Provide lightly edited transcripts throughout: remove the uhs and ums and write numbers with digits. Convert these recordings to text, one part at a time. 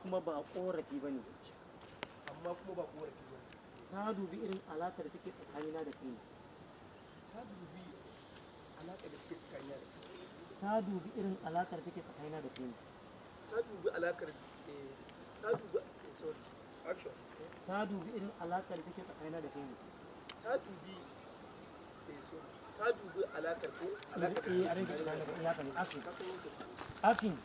kuma ba korafi ba ne. amma kuma ba korafi ba. Ta dubi irin alaƙar da take tsakanina da kai. ta dubi alaƙar da take tsakanina da kai. Ta dubi irin alaƙar da take tsakanina da kai. ta dubi alaƙar ta dubi sorry action. Ta dubi irin alaƙar da take tsakanina da kai. ta dubi ta dubi alaƙar ko alaƙar a rinka tsakanina da alaƙar ne. Action. Action.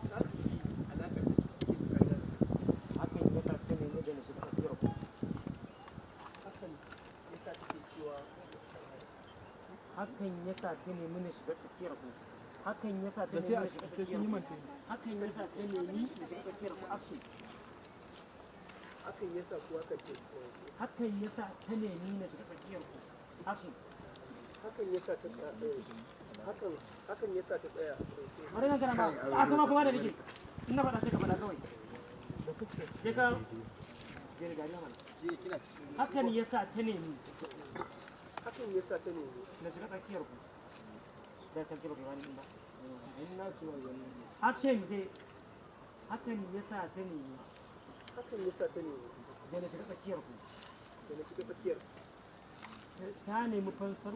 ta dubi alaƙar da take tsakanina da kai. Hakan ya sa ta nemi da na shiga tsakiyar ku. hakan yasa take cewa Hakan ya sa ta nemi na shiga tsakiyar ku. Hakan ya sa ta nemi na shiga tsakiyar ku. Hakan ya sa ta nemi na shiga tsakiyar ku. Action. hakan yasa kuwa kan ce Hakan ya sa ta nemi na shiga tsakiyar ku. Action. hakan yasa ta tsaya hakan yasa ta tsaya Bari na gana ba. Kuma da nake. Ina faɗa sai ka faɗa kawai. Sai ka je da gariya mana. Hakan ya sa ta nemi hakan yasa ta nemi na shiga tsakiyar ku. Da san ke baka bani din ba. Action je. Hakan ya sa ta nemi hakan yasa ta nemi da na shiga tsakiyar ku. da na shiga tsakiyar Ta nemi fansar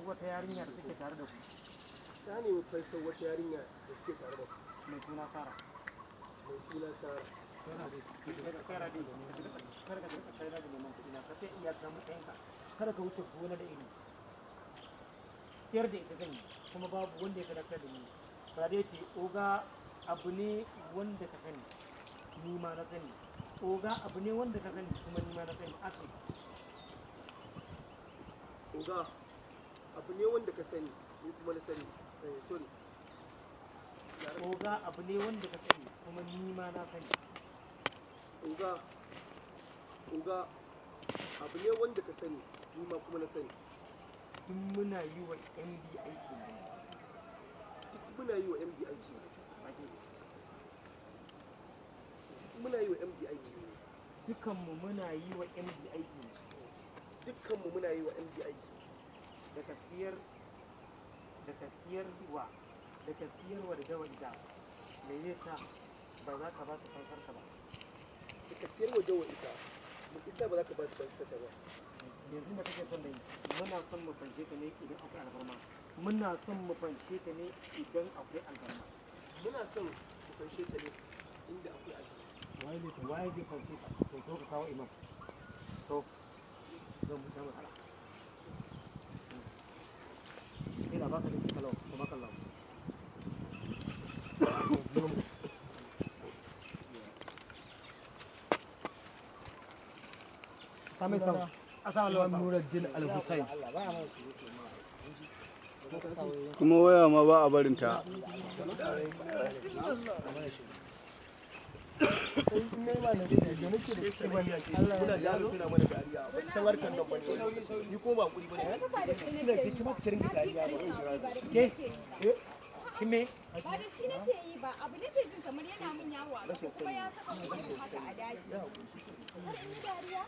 wata yarinya da take tare da ku. ta nemi faisar wata yarinya da suke tare da ku Mai suna Sara. mai suna Sara. Sara dai. Sara dai. Kada ka shiga tsakiyar da neman kuɗi na. Ka sai iyakar matsayinka. Kada ka wuce gona da iri. Siyar da ita zan yi kuma babu wanda ya sadakar da ni. Ba dai ce oga abu ne wanda ka sani ni ma na sani. Oga abu ne wanda ka sani kuma ni ma na sani. Action. Oga abu ne wanda ka sani ni kuma na sani sorry Oga abu ne wanda ka sani kuma ni ma na sani. oga abu ne wanda ka sani ni ma kuma na sani Duk muna yi wa MD aiki ne. muna yi wa MD aiki muna yi wa MD aiki Dukanmu muna yi wa MD aiki ne. dukkanmu muna yi wa MD aiki Da ka siyarwa da dawa ita. Me zai sa ba za ka ba su fansarka ba? da ka siyar wa dawa ita mu isa ba za ka ba su fansarta ba. Yanzu da kake son da yi muna son mu fanshe ta ne idan akwai alfarma. Muna son mu fanshe ta ne idan akwai alfarma. muna son ku fanshe ta ne inda akwai aiki Waye zai fanshe ta? To zo ka kawo imam. To zan mu samu hala. Ina baka da kalau kuma kallau. Sami sau. Asalamu Nuruddin Al-Husayn. kuma waya ma ba a barinta. kuna yaro kuna mana dariya ba san harkar nan ba ni ko ba kuri ba ne kina ke ci mata kirin dariya ba Ke? Kime? Ba da shi nake yi ba, abu nake jin kamar yana min yawo a gaba kuma ya taɓa mutum haka a daji. Har in yi dariya?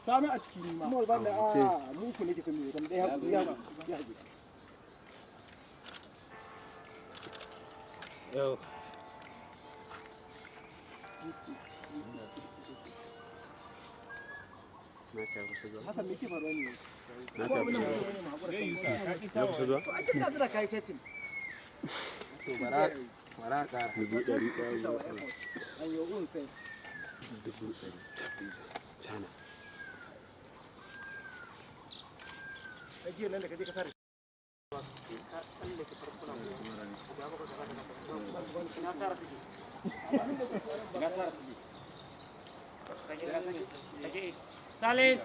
sami a ciki ni ma small banda a muku nake son mu dan dai hakuri ya hakuri Yau. Hassan me ke faruwa ne Na ka kusa zuwa? to a kin da kai setting To bara ƙara. 100,000 an yi un sai 100,000 China. ajiye nan da kaje ka sare Silence.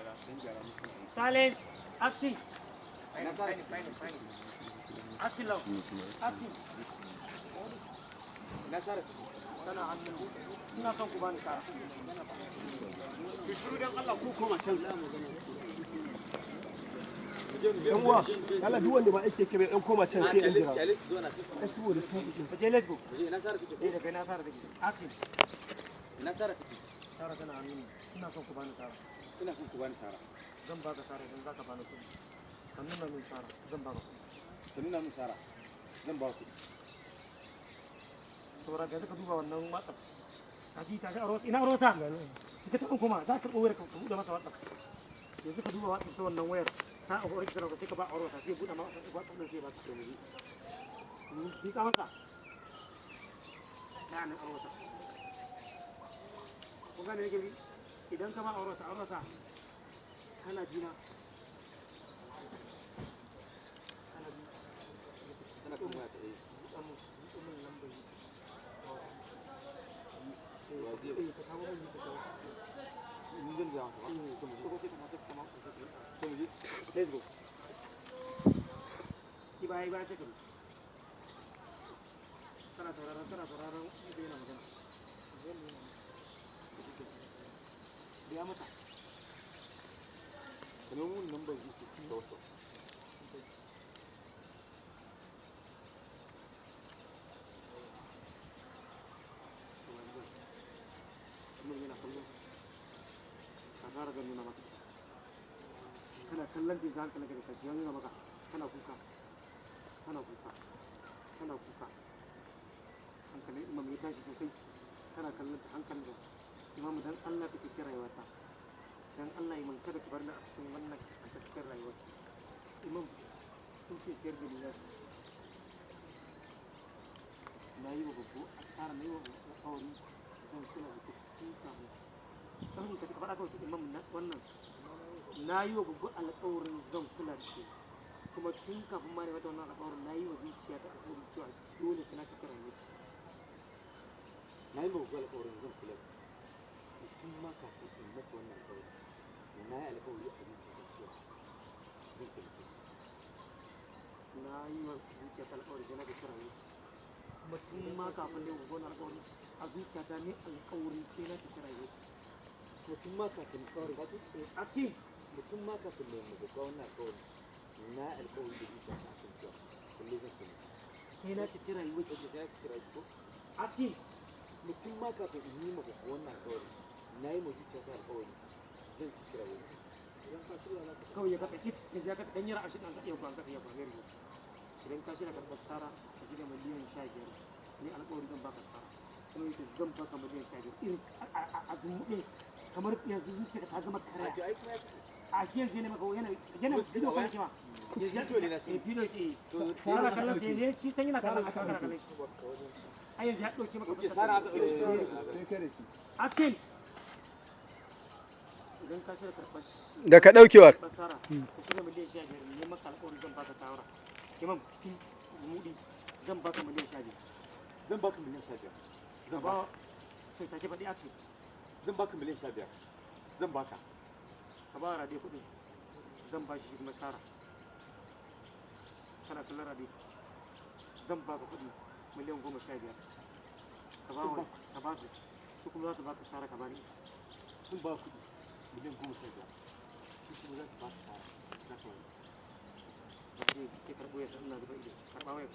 Silence. Action. Action low. Action. Tana hannun ina son ku bani sa'a ki shiru dan Allah ku koma can yan uwa Allah duk wanda ba ake kebe dan koma can sai an jira saboda su ka je let's go ina sara take daga ina sara take action ina sara take sara tana hannu ina son ku bani sara zan baka sara idan zaka bani kuɗi ka nuna min sara zan baka kuɗi saura ga zaka duba wannan WhatsApp tashi a rosa ina rosa shi ka taɓa kuma za ka karɓo wayar ka buɗe masa WhatsApp yanzu ka duba WhatsApp ta wannan wayar ta a wurin kiran sai ka ba a rosa sai buɗe masa WhatsApp ɗin sai ba ka karɓo ni ka masa ta nan a rosa kun gane yake idan ka ba a rosa kana jina kana kuma ta yi Let's go. Iba ce ka tana sauraron ido yana magana. Biya masa. Kanon mun number yi su da wasu. Kana ganin maka kana kallon jin zan kana daga kaji wani maka kana kuka hankali imam ya tashi sosai kana kallon ta hankali da imam dan Allah kake kira rayuwarta dan Allah imam kada ka bar ni a cikin wannan kasance rayuwar imam sun ce sayar da lilas na yi wa babu asara na yi wa kawari zan kula da kuka ɗan ka faɗa kawai imam wannan na yi wa gugu alƙawarin zan kula da shi kuma tun kafin ma ne mata wannan alƙawarin na yi wa zuciya ta alƙawarin cewa dole sai na ci kira ne na yi wa gugu alƙawarin zan kula da shi tun ma kafin in mata wannan alƙawarin na yi alƙawari a zuciya ta cewa zan kula da shi na yi wa zuciya ta alƙawarin sai na ci kira ne kuma tun ma kafin ne gugu wannan alƙawarin a zuciya ta ne alƙawarin sai na ci kira ne mutum ma kafin kawai action mutum ma kafin ne mu ga wannan kawai na alƙawari da zuciya ta akan cewa kullum zan kuma sai na ci tira yi wuce sai na ci tira ko action mutum ma kafin in yi maka wannan kawai na yi mu zuciya ta alƙawari zan ci tira yi kawai ya kafa kit ya ka dan yara ashi dan ka iya kwan ka iya kwan ne idan ka shi da karɓar sara ka ji da miliyan 15 ni alƙawari zan baka sara kuma yake zan baka miliyan 15 irin a zumuɗe kamar yanzu zuciya ta zama karaya a shi yanzu ne maka yana bidiyo kan cewa bidiyo ke sara kallon sai ne shi san yana kallon aka kana kallon shi ai yanzu ya dauke maka sara action idan ka shirya karɓar da ka daukewar sara ka shiga miliyan 15 ne maka alƙawarin zan baka shawara imam cikin zumudi zan baka miliyan 15 zan ba sai sake faɗi action zan baka miliyan 15 zan baka ka ba rade kuɗi zan ba shi kuma sara kana kallon rade zan baka kuɗi miliyan 15 ka ba su kuma za su baka sara ka bani sun ba kuɗi miliyan 15 su kuma za su baka sara za ka wani ba ke karɓo ya san ina zuba ido karɓa wayar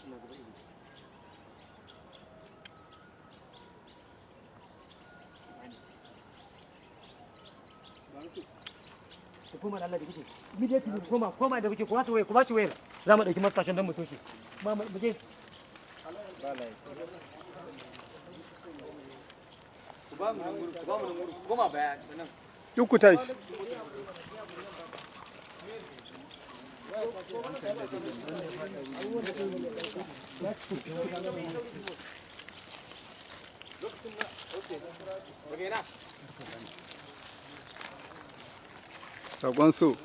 ina zuba ido hukumar Allah da kike immediately koma da kike kuma waye ku ba shi wayar za mu dauki mastashin dan mu toshe ma mu je ku ba mu nan koma baya nan duk ku tashi sakon su